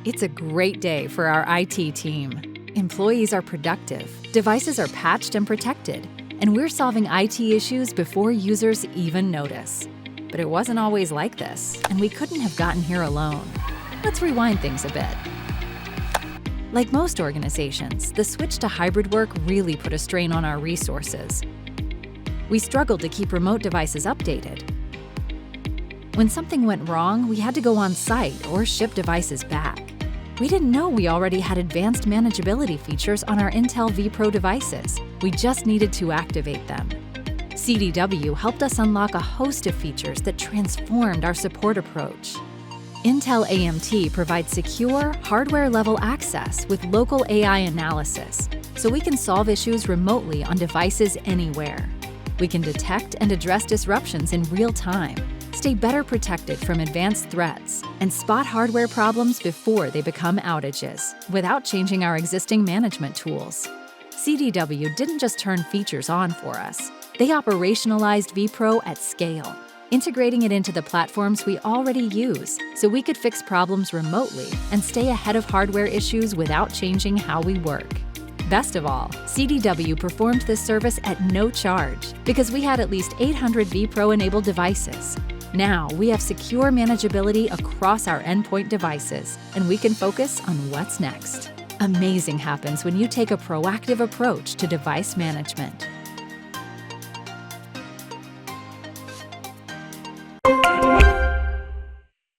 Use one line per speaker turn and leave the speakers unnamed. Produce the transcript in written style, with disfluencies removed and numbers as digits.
It's a great day for our IT team. Employees are productive, devices are patched and protected, and we're solving IT issues before users even notice. But it wasn't always like this, and we couldn't have gotten here alone. Let's rewind things a bit. Like most organizations, the switch to hybrid work really put a strain on our resources. We struggled to keep remote devices updated. When something went wrong, we had to go on site or ship devices back. We didn't know we already had advanced manageability features on our Intel vPro devices. We just needed to activate them. CDW helped us unlock a host of features that transformed our support approach. Intel AMT provides secure, hardware-level access with local AI analysis, so we can solve issues remotely on devices anywhere. We can detect and address disruptions in real time, stay better protected from advanced threats, and spot hardware problems before they become outages, without changing our existing management tools. CDW didn't just turn features on for us. They operationalized vPro at scale, integrating it into the platforms we already use so we could fix problems remotely and stay ahead of hardware issues without changing how we work. Best of all, CDW performed this service at no charge because we had at least 800 vPro-enabled devices. Now, we have secure manageability across our endpoint devices, and we can focus on what's next. Amazing happens when you take a proactive approach to device management.